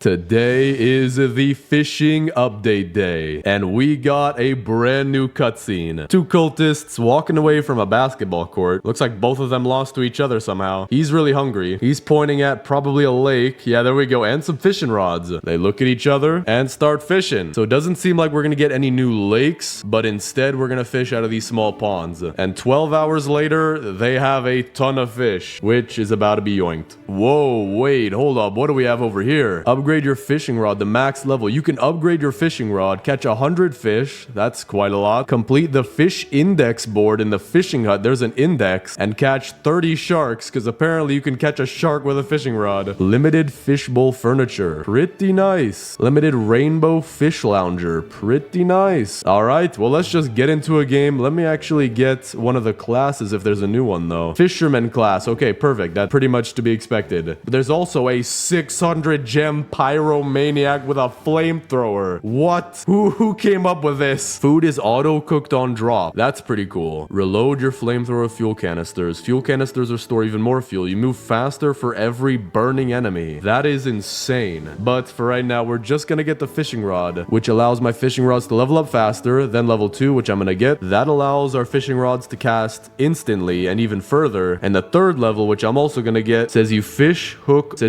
Today is the fishing update day, and we got a brand new cutscene. Two cultists walking away from a basketball court. Looks like both of them lost to each other somehow. He's really hungry. He's pointing at probably a lake. Yeah, there we go. And some fishing rods. They look at each other and start fishing. So it doesn't seem like we're gonna get any new lakes, but instead we're gonna fish out of these small ponds. And 12 hours later, they have a ton of fish, which is about to be yoinked. Whoa, wait, hold up. What do we have over here? Upgrade your fishing rod to max level. You can upgrade your fishing rod, catch 100 fish. That's quite a lot. Complete the fish index board in the fishing hut. There's an index. And catch 30 sharks, because apparently you can catch a shark with a fishing rod. Limited fishbowl furniture. Pretty nice. Limited rainbow fish lounger. Pretty nice. All right, well, let's just get into a game. Let me actually get one of the classes if there's a new one, though. Fisherman class. Okay, perfect. That's pretty much to be expected. But there's also a 600 gem pyromaniac with a flamethrower. What? Who came up with this? Food is auto cooked on drop. That's pretty cool. Reload your flamethrower fuel canisters. Fuel canisters restore even more fuel. You move faster for every burning enemy. That is insane. But for right now, we're just gonna get the fishing rod, which allows my fishing rods to level up faster than level 2, which I'm gonna get. That allows our fishing rods to cast instantly and even further. And the third level, which I'm also gonna get, says you fish hook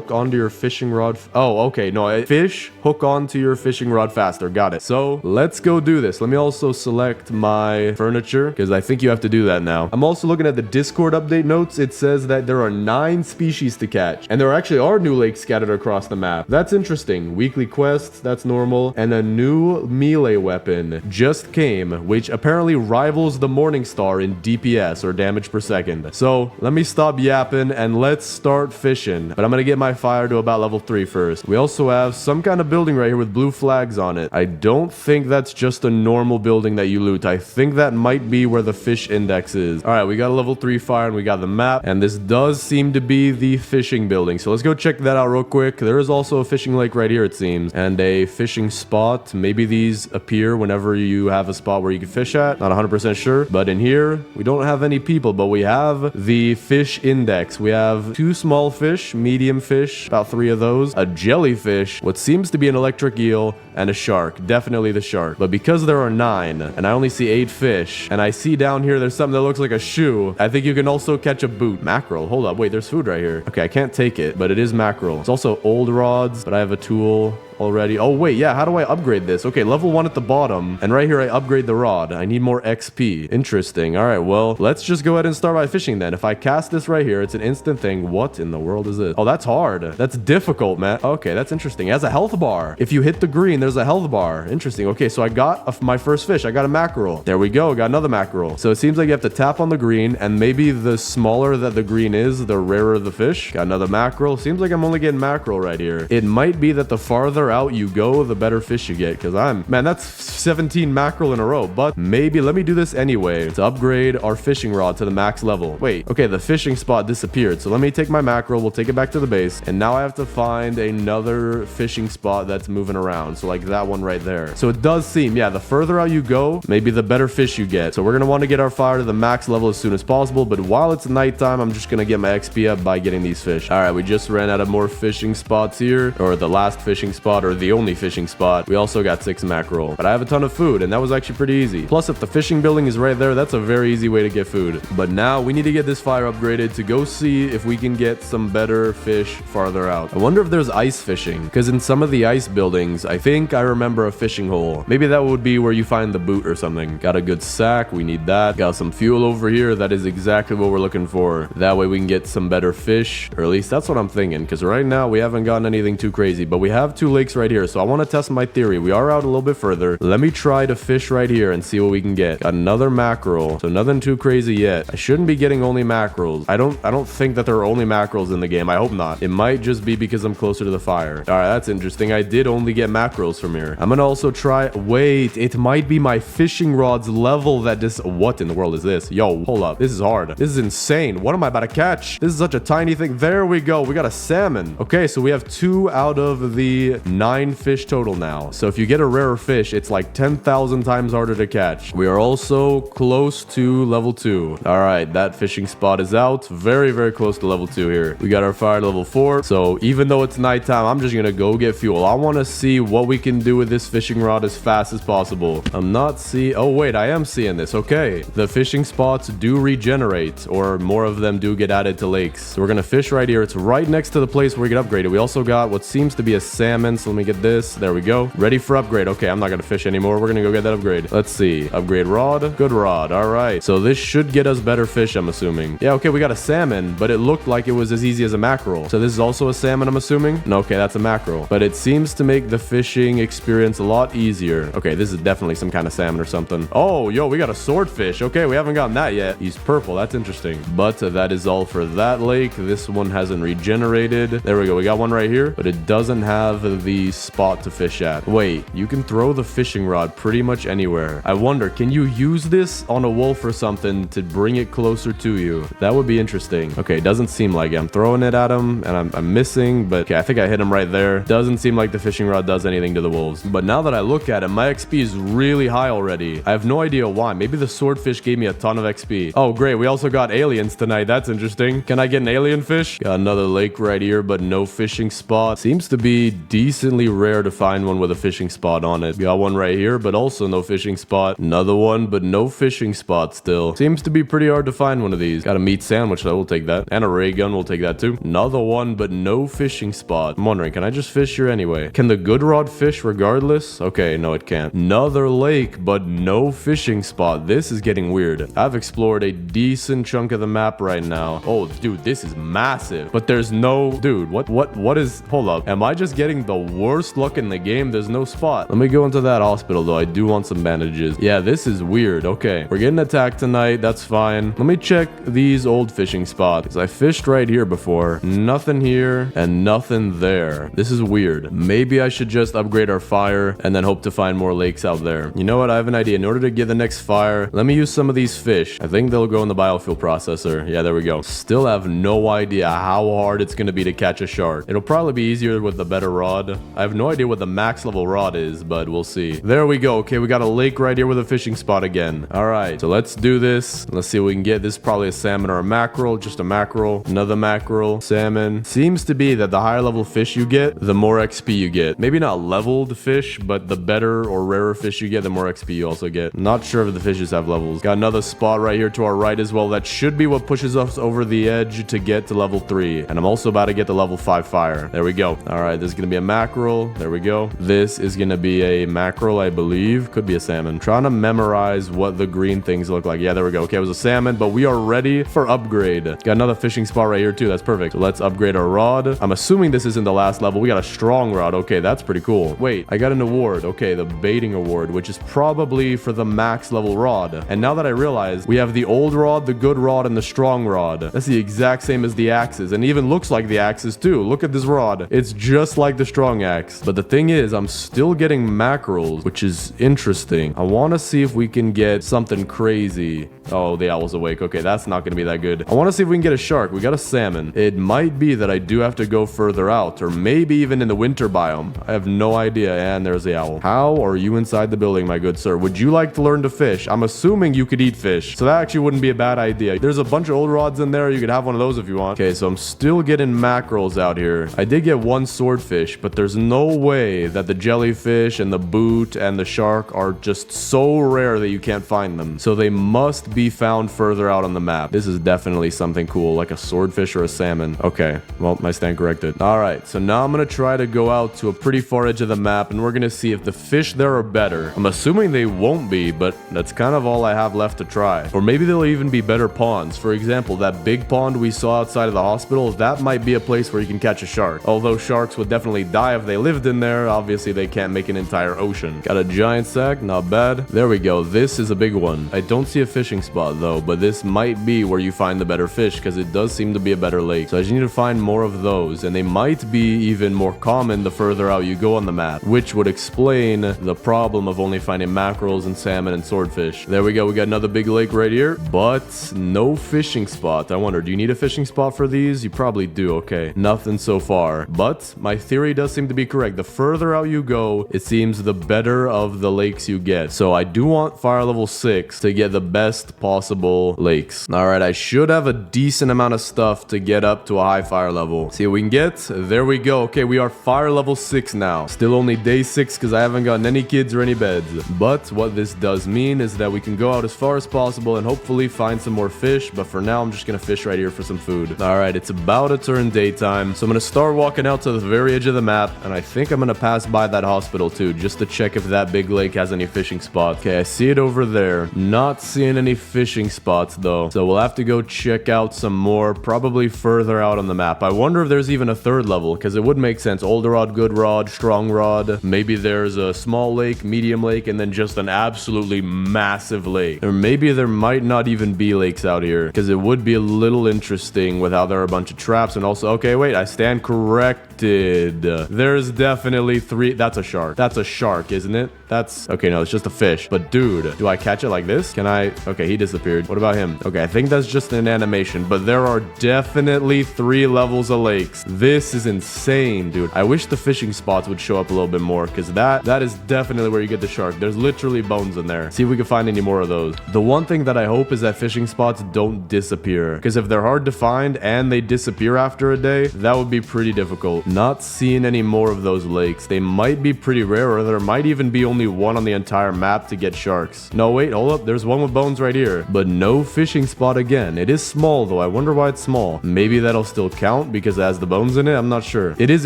onto your fishing rod. Oh, okay. No, fish hook onto your fishing rod faster. Got it. So let's go do this. Let me also select my furniture because I think you have to do that now. I'm also looking at the Discord update notes. It says that there are 9 species to catch, and there actually are new lakes scattered across the map. That's interesting. Weekly quests, that's normal. And a new melee weapon just came, which apparently rivals the Morningstar in DPS, or damage per second. So let me stop yapping and let's start fishing. But I'm gonna get my fire to about level 3 first. We also have some kind of building right here with blue flags on it. I don't think that's just a normal building that you loot. I think that might be where the fish index is. All right, we got a level 3 fire and we got the map, and this does seem to be the fishing building. So let's go check that out real quick. There is also a fishing lake right here, it seems, and a fishing spot. Maybe these appear whenever you have a spot where you can fish at. Not 100% sure, but in here we don't have any people, but we have the fish index. We have 2 small fish, medium fish, about 3 of those, a jellyfish, what seems to be an electric eel, and a shark. Definitely the shark. But because there are 9 and I only see 8 fish, and I see down here there's something that looks like a shoe, I think you can also catch a boot. Mackerel. Hold up. Wait, there's food right here. Okay, I can't take it, but it is mackerel. It's also old rods, but I have a tool already. Oh wait, yeah, how do I upgrade this? Okay, level 1 at the bottom, and right here I upgrade the rod. I need more XP. Interesting. All right, well, let's just go ahead and start by fishing then. If I cast this right here, it's an instant thing. What in the world is this? Oh, that's hard. That's difficult, man. Okay, that's interesting. It has a health bar. If you hit the green, there's a health bar. Interesting. Okay, so I got my first fish. I got a mackerel. There we go. Got another mackerel. So it seems like you have to tap on the green, and maybe the smaller that the green is, the rarer the fish. Got another mackerel. Seems like I'm only getting mackerel right here. It might be that the farther out you go, the better fish you get, because man, that's 17 mackerel in a row. But maybe let me do this anyway to upgrade our fishing rod to the max level. Wait, okay, the fishing spot disappeared, so let me take my mackerel. We'll take it back to the base, and now I have to find another fishing spot that's moving around, so like that one right there. So it does seem, yeah, the further out you go, maybe the better fish you get. So we're gonna want to get our fire to the max level as soon as possible, but while it's nighttime, I'm just gonna get my XP up by getting these fish. All right, we just ran out of more fishing spots here, or the last fishing spot, or the only fishing spot. We also got 6 mackerel, but I have a ton of food, and that was actually pretty easy. Plus, if the fishing building is right there, that's a very easy way to get food. But now we need to get this fire upgraded to go see if we can get some better fish farther out. I wonder if there's ice fishing, because in some of the ice buildings, I think I remember a fishing hole. Maybe that would be where you find the boot or something. Got a good sack. We need that. Got some fuel over here. That is exactly what we're looking for. That way we can get some better fish, or at least that's what I'm thinking, because right now we haven't gotten anything too crazy, but we have 2 lakes right here, so I want to test my theory. We are out a little bit further. Let me try to fish right here and see what we can get. Got another mackerel, so nothing too crazy yet. I shouldn't be getting only mackerels. I don't think that there are only mackerels in the game. I hope not. It might just be because I'm closer to the fire. All right, that's interesting. I did only get mackerels from here. I'm gonna also try. Wait, it might be my fishing rod's level that what in the world is this? Yo, hold up. This is hard. This is insane. What am I about to catch? This is such a tiny thing. There we go. We got a salmon. Okay, so we have 2 out of the 9 fish total now. So if you get a rarer fish, it's like 10,000 times harder to catch. We are also close to level 2. All right, that fishing spot is out. Very, very close to level 2 here. We got our fire level 4. So even though it's nighttime, I'm just gonna go get fuel. I want to see what we can do with this fishing rod as fast as possible. I'm not see. Oh wait, I am seeing this. Okay, the fishing spots do regenerate, or more of them do get added to lakes. So we're gonna fish right here. It's right next to the place where we get upgraded. We also got what seems to be a salmon. So let me get this. There we go. Ready for upgrade. Okay, I'm not gonna fish anymore. We're gonna go get that upgrade. Let's see. Upgrade rod. Good rod. All right. So this should get us better fish, I'm assuming. Yeah, okay, we got a salmon, but it looked like it was as easy as a mackerel. So this is also a salmon, I'm assuming? No, okay, that's a mackerel. But it seems to make the fishing experience a lot easier. Okay, this is definitely some kind of salmon or something. Oh, yo, we got a swordfish. Okay, we haven't gotten that yet. He's purple. That's interesting. But that is all for that lake. This one hasn't regenerated. There we go. We got one right here, but it doesn't have the spot to fish at. Wait, you can throw the fishing rod pretty much anywhere. I wonder, can you use this on a wolf or something to bring it closer to you? That would be interesting. Okay, doesn't seem like it. I'm throwing it at him and I'm missing, but okay, I think I hit him right there. Doesn't seem like the fishing rod does anything to the wolves. But now that I look at it, my XP is really high already. I have no idea why. Maybe the swordfish gave me a ton of XP. Oh, great. We also got aliens tonight. That's interesting. Can I get an alien fish? Got another lake right here, but no fishing spot. Seems to be decently rare to find one with a fishing spot on it. Got one right here, but also no fishing spot. Another one, but no fishing spot still. Seems to be pretty hard to find one of these. Got a meat sandwich, so we'll take that. And a ray gun, we'll take that too. Another one, but no fishing spot. I'm wondering, can I just fish here anyway? Can the good rod fish regardless? Okay, no, it can't. Another lake, but no fishing spot. This is getting weird. I've explored a decent chunk of the map right now. Oh, dude, this is massive. But there's no... Dude, what is... Hold up. Am I just getting the worst luck in the game? There's no spot. Let me go into that hospital, though. I do want some bandages. Yeah, this is weird. Okay, we're getting attacked tonight. That's fine. Let me check these old fishing spots. Because I fished right here before. Nothing here and nothing there. This is weird. Maybe I should just upgrade our fire and then hope to find more lakes out there. You know what? I have an idea. In order to get the next fire, let me use some of these fish. I think they'll go in the biofuel processor. Yeah, there we go. Still have no idea how hard it's going to be to catch a shark. It'll probably be easier with the better rod. I have no idea what the max level rod is, but we'll see. There we go. Okay, we got a lake right here with a fishing spot again. All right, so let's do this. Let's see what we can get. This is probably a salmon or a mackerel. Just a mackerel. Another mackerel. Salmon. Seems to be that the higher level fish you get, the more XP you get. Maybe not leveled fish, but the better or rarer fish you get, the more XP you also get. Not sure if the fishes have levels. Got another spot right here to our right as well. That should be what pushes us over the edge to get to level 3. And I'm also about to get the level 5 fire. There we go. All right, this is going to be a mackerel. There we go. This is going to be a mackerel, I believe. Could be a salmon. Trying to memorize what the green things look like. Yeah, there we go. Okay, it was a salmon, but we are ready for upgrade. Got another fishing spot right here too. That's perfect. So let's upgrade our rod. I'm assuming this isn't the last level. We got a strong rod. Okay, that's pretty cool. Wait, I got an award. Okay, the baiting award, which is probably for the max level rod. And now that I realize we have the old rod, the good rod, and the strong rod. That's the exact same as the axes, and even looks like the axes too. Look at this rod. It's just like the strong axe. But the thing is, I'm still getting mackerels, which is interesting. I want to see if we can get something crazy. Oh, the owl's awake. Okay, that's not going to be that good. I want to see if we can get a shark. We got a salmon. It might be that I do have to go further out, or maybe even in the winter biome. I have no idea. And there's the owl. How are you inside the building, my good sir? Would you like to learn to fish? I'm assuming you could eat fish, so that actually wouldn't be a bad idea. There's a bunch of old rods in there. You could have one of those if you want. Okay, so I'm still getting mackerels out here. I did get one swordfish, but there's no way that the jellyfish and the boot and the shark are just so rare that you can't find them. So they must be found further out on the map. This is definitely something cool, like a swordfish or a salmon. Okay, well, I stand corrected. All right, so now I'm gonna try to go out to a pretty far edge of the map, and we're gonna see if the fish there are better. I'm assuming they won't be, but that's kind of all I have left to try. Or maybe they'll even be better ponds. For example, that big pond we saw outside of the hospital, that might be a place where you can catch a shark. Although sharks would definitely die if they lived in there, obviously they can't make an entire ocean. Got a giant sack, not bad. There we go, this is a big one. I don't see a fishing spot though, but this might be where you find the better fish, because it does seem to be a better lake. So I just need to find more of those, and they might be even more common the further out you go on the map, which would explain the problem of only finding mackerels and salmon and swordfish. There we go, we got another big lake right here, but no fishing spot. I wonder, do you need a fishing spot for these? You probably do. Okay, nothing so far, but my theory does seem seem to be correct. The further out you go, it seems the better of the lakes you get. So I do want fire level 6 to get the best possible lakes. All right, I should have a decent amount of stuff to get up to a high fire level. See what we can get. There we go. Okay, we are fire level 6 now. Still only day 6 because I haven't gotten any kids or any beds. But what this does mean is that we can go out as far as possible and hopefully find some more fish. But for now, I'm just gonna fish right here for some food. All right, it's about to turn daytime, so I'm gonna start walking out to the very edge of the map, and I think I'm gonna pass by that hospital too, just to check if that big lake has any fishing spots. Okay, I see it over there. Not seeing any fishing spots though, so we'll have to go check out some more, probably further out on the map. I wonder if there's even a third level, because it would make sense. Older rod, good rod, strong rod. Maybe there's a small lake, medium lake, and then just an absolutely massive lake. Or maybe there might not even be lakes out here, because it would be a little interesting with how there are a bunch of traps. And also, okay, wait, I stand corrected. There's definitely 3. That's a shark. That's a shark, isn't it? That's okay. No, it's just a fish. But dude, do I catch it like this? Can I? Okay, he disappeared. What about him? Okay, I think that's just an animation, but there are definitely 3 levels of lakes. This is insane, dude. I wish the fishing spots would show up a little bit more, because that is definitely where you get the shark. There's literally bones in there. See if we can find any more of those. The one thing that I hope is that fishing spots don't disappear, because if they're hard to find and they disappear after a day, that would be pretty difficult. Not seeing any more of those lakes. They might be pretty rare, or there might even be only one on the entire map to get sharks. No, wait, hold up. There's one with bones right here, but no fishing spot again. It is small though. I wonder why it's small. Maybe that'll still count because it has the bones in it. I'm not sure. It is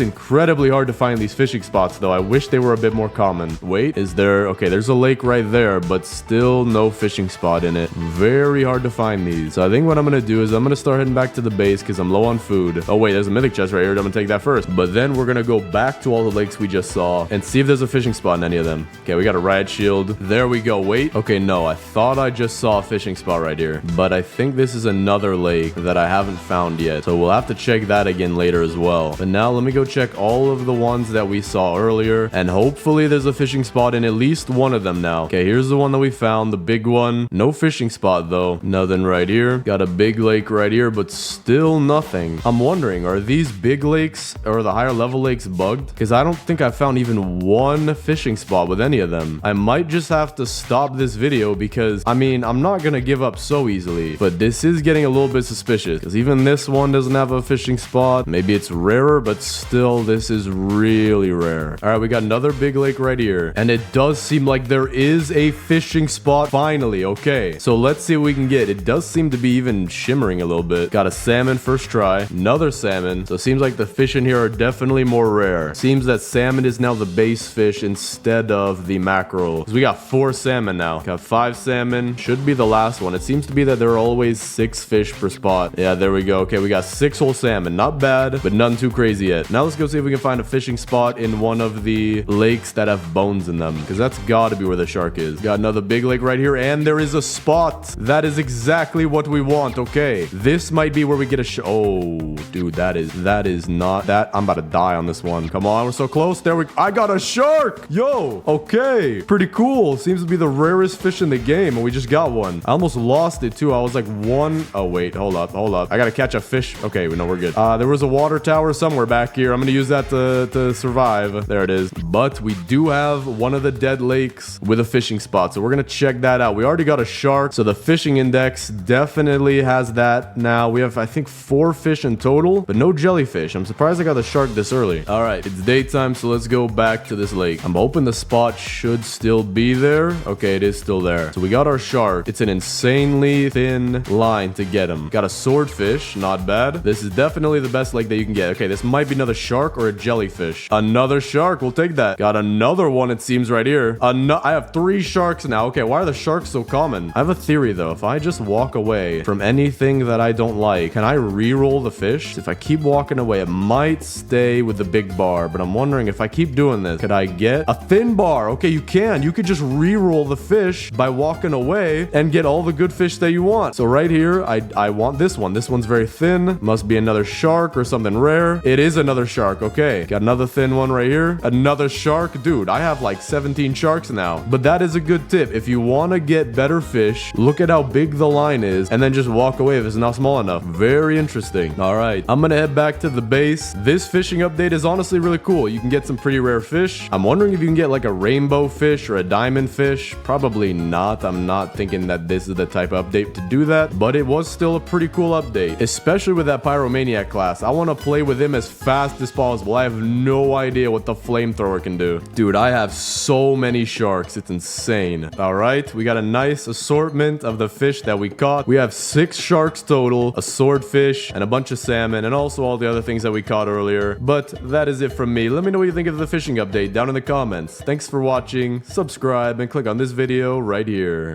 incredibly hard to find these fishing spots though. I wish they were a bit more common. Wait, is there? Okay, there's a lake right there, but still no fishing spot in it. Very hard to find these. So I think what I'm gonna do is I'm gonna start heading back to the base because I'm low on food. Oh wait, there's a mythic chest right here. I'm gonna take that first. But then we're gonna go back to all the lakes we just saw and see if there's a fishing spot in any of them. Okay, we got a riot shield. There we go. Wait. Okay, no, I thought I just saw a fishing spot right here, but I think this is another lake that I haven't found yet. So we'll have to check that again later as well. But now let me go check all of the ones that we saw earlier, and hopefully there's a fishing spot in at least one of them now. Okay, here's the one that we found, the big one. No fishing spot though. Nothing right here. Got a big lake right here, but still nothing. I'm wondering, are these big lakes or the higher level lakes bugged? Because I don't think I found even one fishing spot with any of them. I might just have to stop this video because, I mean, I'm not gonna give up so easily, but this is getting a little bit suspicious because even this one doesn't have a fishing spot. Maybe it's rarer, but still, this is really rare. All right, we got another big lake right here, and it does seem like there is a fishing spot finally. Okay, so let's see what we can get. It does seem to be even shimmering a little bit. Got a salmon first try, another salmon. So it seems like the fish in here are definitely more rare. Seems that salmon is now the base fish instead of the mackerel. So we got 4 salmon now. Got 5 salmon. Should be the last one. It seems to be that there are always 6 fish per spot. Yeah, there we go. Okay, we got 6 whole salmon. Not bad, but nothing too crazy yet. Now let's go see if we can find a fishing spot in one of the lakes that have bones in them, because that's gotta be where the shark is. Got another big lake right here, and there is a spot. That is exactly what we want. Okay, this might be where we get a oh, dude, that is not that. I'm about to die on this one. Come on, we're so close. There we I got a shark. Yo, okay, pretty cool. Seems to be the rarest fish in the game, and we just got one. I almost lost it too. I was like one. Oh wait, hold up. I gotta catch a fish. Okay, no, we're good. There was a water tower somewhere back here. I'm gonna use that to survive. There it is. But we do have one of the dead lakes with a fishing spot, so we're gonna check that out. We already got a shark, so the fishing index definitely has that. Now we have, I think, 4 fish in total, but no jellyfish. I'm surprised I got the shark this early. All right, it's daytime, so let's go back to this lake. I'm hoping the spot should still be there. Okay, it is still there. So we got our shark. It's an insanely thin line to get him. Got a swordfish, not bad. This is definitely the best lake that you can get. Okay, this might be another shark or a jellyfish. Another shark, we'll take that. Got another one, it seems, right here. I have 3 sharks now. Okay, why are the sharks so common? I have a theory though. If I just walk away from anything that I don't like, can I re-roll the fish? If I keep walking away, it might stay with the big bar, but I'm wondering if I keep doing this, could I get a thin bar? Okay, you can. You could just re-roll the fish by walking away and get all the good fish that you want. So right here, I want this one. This one's very thin. Must be another shark or something rare. It is another shark. Okay, got another thin one right here. Another shark. Dude, I have like 17 sharks now. But that is a good tip. If you want to get better fish, look at how big the line is and then just walk away if it's not small enough. Very interesting. All right, I'm gonna head back to the base. This This fishing update is honestly really cool. You can get some pretty rare fish. I'm wondering if you can get like a rainbow fish or a diamond fish. Probably not. I'm not thinking that this is the type of update to do that, but it was still a pretty cool update, especially with that Pyromaniac class. I want to play with him as fast as possible. I have no idea what the flamethrower can do. Dude, I have so many sharks. It's insane. All right, we got a nice assortment of the fish that we caught. We have 6 sharks total, a swordfish, and a bunch of salmon, and also all the other things that we caught earlier. But that is it from me. Let me know what you think of the fishing update down in the comments. Thanks for watching, subscribe, and click on this video right here.